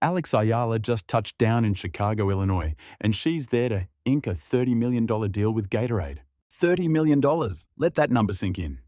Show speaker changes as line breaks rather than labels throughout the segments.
Alex Eala just touched down in Chicago, Illinois, and she's there to ink a $30 million deal with Gatorade. $30 million. Let that number sink in.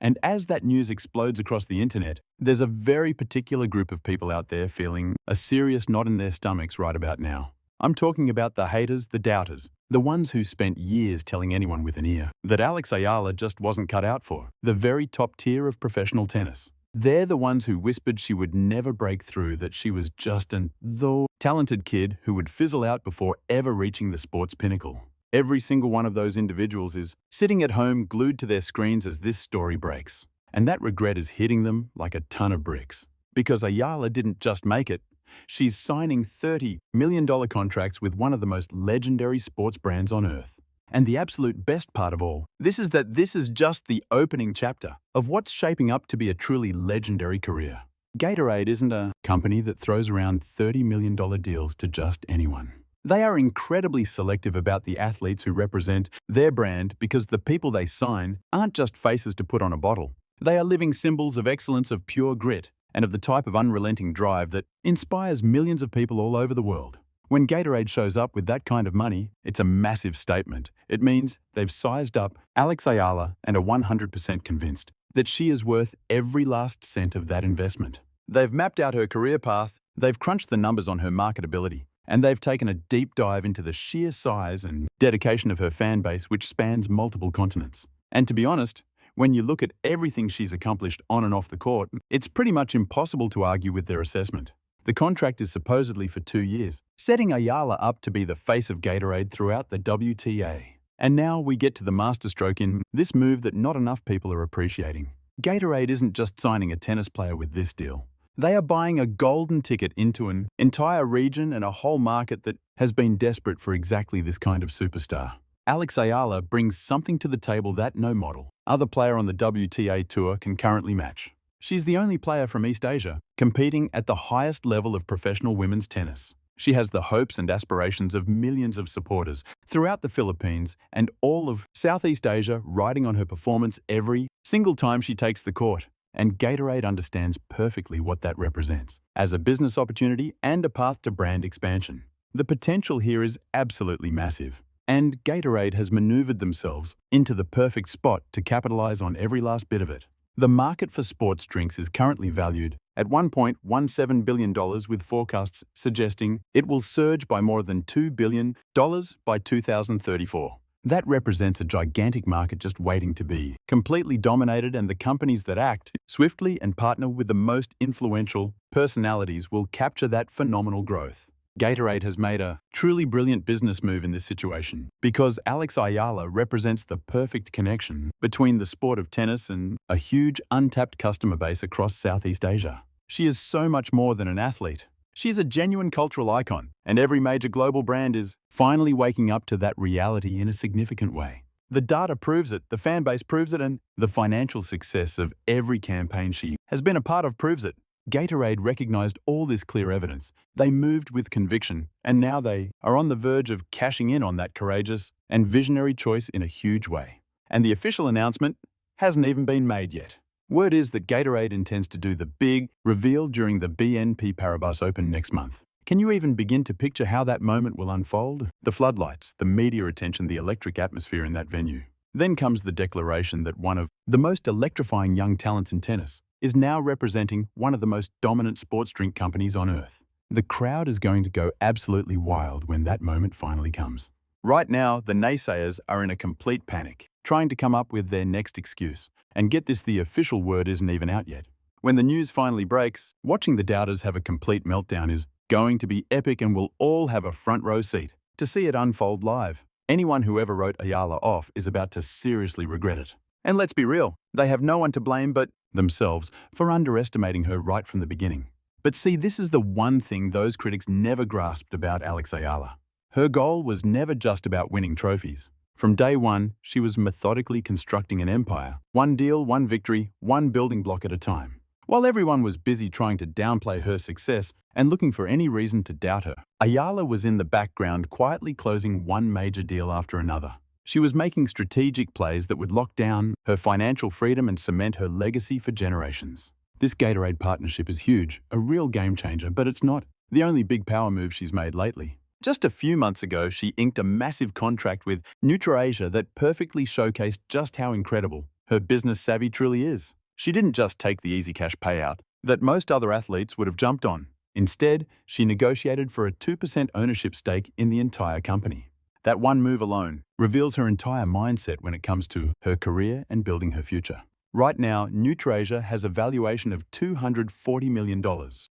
And as that news explodes across the internet, there's a very particular group of people out there feeling a serious knot in their stomachs right about now. I'm talking about the haters, the doubters, the ones who spent years telling anyone with an ear that Alex Eala just wasn't cut out for the very top tier of professional tennis. They're the ones who whispered she would never break through, that she was just an though talented kid who would fizzle out before ever reaching the sport's pinnacle. Every single one of those individuals is sitting at home glued to their screens as this story breaks. And that regret is hitting them like a ton of bricks. Because Eala didn't just make it, she's signing $30 million contracts with one of the most legendary sports brands on earth. And the absolute best part of all, this is just the opening chapter of what's shaping up to be a truly legendary career. Gatorade isn't a company that throws around $30 million deals to just anyone. They are incredibly selective about the athletes who represent their brand, because the people they sign aren't just faces to put on a bottle. They are living symbols of excellence, of pure grit, and of the type of unrelenting drive that inspires millions of people all over the world. When Gatorade shows up with that kind of money, it's a massive statement. It means they've sized up Alex Eala and are 100% convinced that she is worth every last cent of that investment. They've mapped out her career path, they've crunched the numbers on her marketability, and they've taken a deep dive into the sheer size and dedication of her fan base, which spans multiple continents. And to be honest, when you look at everything she's accomplished on and off the court, it's pretty much impossible to argue with their assessment. The contract is supposedly for 2 years, setting Eala up to be the face of Gatorade throughout the WTA. And now we get to the masterstroke in this move that not enough people are appreciating. Gatorade isn't just signing a tennis player with this deal. They are buying a golden ticket into an entire region and a whole market that has been desperate for exactly this kind of superstar. Alex Eala brings something to the table that no model, other player on the WTA tour can currently match. She's the only player from East Asia competing at the highest level of professional women's tennis. She has the hopes and aspirations of millions of supporters throughout the Philippines and all of Southeast Asia riding on her performance every single time she takes the court. And Gatorade understands perfectly what that represents as a business opportunity and a path to brand expansion. The potential here is absolutely massive. And Gatorade has maneuvered themselves into the perfect spot to capitalize on every last bit of it. The market for sports drinks is currently valued at $1.17 billion, with forecasts suggesting it will surge by more than $2 billion by 2034. That represents a gigantic market just waiting to be completely dominated, and the companies that act swiftly and partner with the most influential personalities will capture that phenomenal growth. Gatorade has made a truly brilliant business move in this situation, because Alex Eala represents the perfect connection between the sport of tennis and a huge untapped customer base across Southeast Asia. She is so much more than an athlete. She is a genuine cultural icon, and every major global brand is finally waking up to that reality in a significant way. The data proves it, the fan base proves it, and the financial success of every campaign she has been a part of proves it. Gatorade recognized all this clear evidence. They moved with conviction, and now they are on the verge of cashing in on that courageous and visionary choice in a huge way. And the official announcement hasn't even been made yet. Word is that Gatorade intends to do the big reveal during the BNP Paribas Open next month. Can you even begin to picture how that moment will unfold? The floodlights, the media attention, the electric atmosphere in that venue. Then comes the declaration that one of the most electrifying young talents in tennis is now representing one of the most dominant sports drink companies on earth. The crowd is going to go absolutely wild when that moment finally comes. Right now, the naysayers are in a complete panic, trying to come up with their next excuse. And get this, the official word isn't even out yet. When the news finally breaks, watching the doubters have a complete meltdown is going to be epic, and we'll all have a front row seat to see it unfold live. Anyone who ever wrote Eala off is about to seriously regret it. And let's be real, they have no one to blame but themselves for underestimating her right from the beginning. But see, this is the one thing those critics never grasped about Alex Eala. Her goal was never just about winning trophies. From day one, she was methodically constructing an empire, one deal, one victory, one building block at a time. While everyone was busy trying to downplay her success and looking for any reason to doubt her, Eala was in the background quietly closing one major deal after another. She was making strategic plays that would lock down her financial freedom and cement her legacy for generations. This Gatorade partnership is huge, a real game changer, but it's not the only big power move she's made lately. Just a few months ago, she inked a massive contract with NutriAsia that perfectly showcased just how incredible her business savvy truly is. She didn't just take the easy cash payout that most other athletes would have jumped on. Instead, she negotiated for a 2% ownership stake in the entire company. That one move alone reveals her entire mindset when it comes to her career and building her future. Right now, NutriAsia has a valuation of $240 million,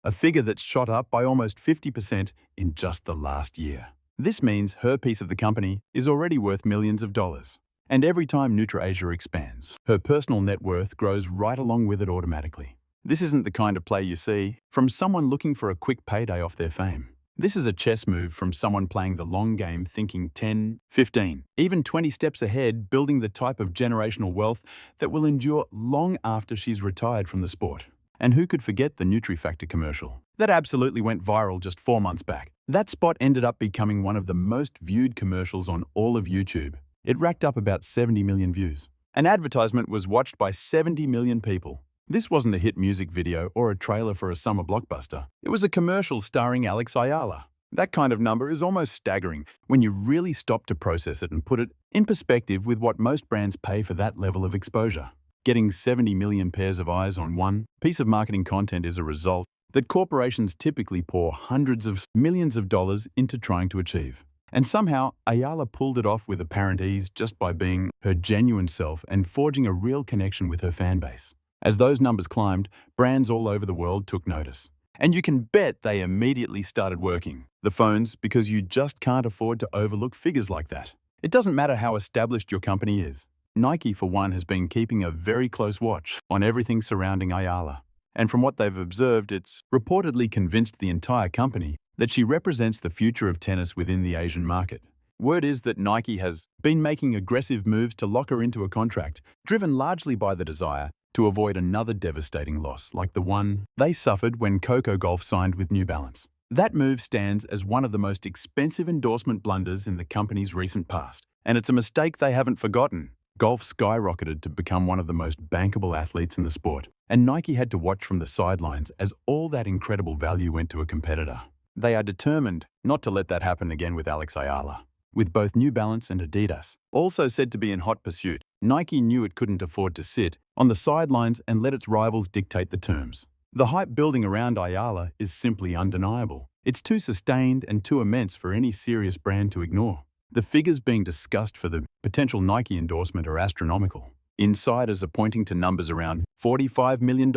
a figure that's shot up by almost 50% in just the last year. This means her piece of the company is already worth millions of dollars. And every time NutriAsia expands, her personal net worth grows right along with it automatically. This isn't the kind of play you see from someone looking for a quick payday off their fame. This is a chess move from someone playing the long game, thinking 10, 15, even 20 steps ahead, building the type of generational wealth that will endure long after she's retired from the sport. And who could forget the NutriFactor commercial? That absolutely went viral just 4 months back. That spot ended up becoming one of the most viewed commercials on all of YouTube. It racked up about 70 million views. An advertisement was watched by 70 million people. This wasn't a hit music video or a trailer for a summer blockbuster. It was a commercial starring Alex Eala. That kind of number is almost staggering when you really stop to process it and put it in perspective with what most brands pay for that level of exposure. Getting 70 million pairs of eyes on one piece of marketing content is a result that corporations typically pour hundreds of millions of dollars into trying to achieve. And somehow, Eala pulled it off with apparent ease just by being her genuine self and forging a real connection with her fan base. As those numbers climbed, brands all over the world took notice. And you can bet they immediately started working the phones, because you just can't afford to overlook figures like that. It doesn't matter how established your company is. Nike, for one, has been keeping a very close watch on everything surrounding Eala. And from what they've observed, it's reportedly convinced the entire company that she represents the future of tennis within the Asian market. Word is that Nike has been making aggressive moves to lock her into a contract, driven largely by the desire to avoid another devastating loss like the one they suffered when Coco Gauff signed with New Balance. That move stands as one of the most expensive endorsement blunders in the company's recent past, and it's a mistake they haven't forgotten. Golf skyrocketed to become one of the most bankable athletes in the sport, and Nike had to watch from the sidelines as all that incredible value went to a competitor. They are determined not to let that happen again with Alex Eala. With both New Balance and Adidas also said to be in hot pursuit, Nike knew it couldn't afford to sit on the sidelines and let its rivals dictate the terms. The hype building around Eala is simply undeniable. It's too sustained and too immense for any serious brand to ignore. The figures being discussed for the potential Nike endorsement are astronomical. Insiders are pointing to numbers around $45 million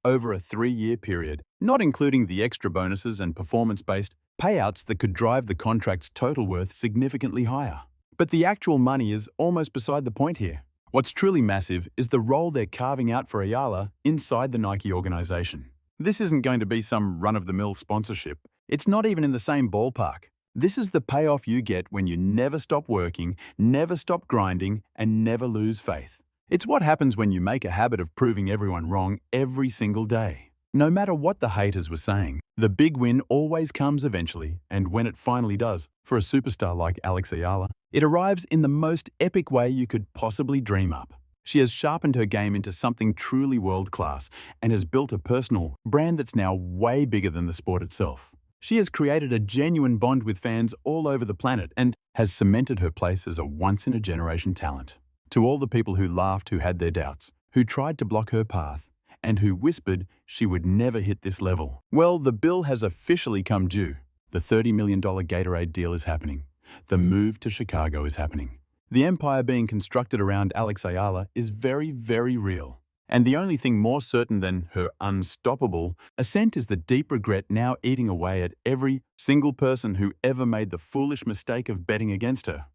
over a 3-year period, not including the extra bonuses and performance-based payouts that could drive the contract's total worth significantly higher. But the actual money is almost beside the point here. What's truly massive is the role they're carving out for Eala inside the Nike organization. This isn't going to be some run-of-the-mill sponsorship. It's not even in the same ballpark. This is the payoff you get when you never stop working, never stop grinding, and never lose faith. It's what happens when you make a habit of proving everyone wrong every single day. No matter what the haters were saying, the big win always comes eventually, and when it finally does, for a superstar like Alex Eala, it arrives in the most epic way you could possibly dream up. She has sharpened her game into something truly world-class and has built a personal brand that's now way bigger than the sport itself. She has created a genuine bond with fans all over the planet and has cemented her place as a once-in-a-generation talent. To all the people who laughed, who had their doubts, who tried to block her path, and who whispered she would never hit this level, well, the bill has officially come due. The $30 million Gatorade deal is happening. The move to Chicago is happening. The empire being constructed around Alex Eala is very, very real. And the only thing more certain than her unstoppable ascent is the deep regret now eating away at every single person who ever made the foolish mistake of betting against her.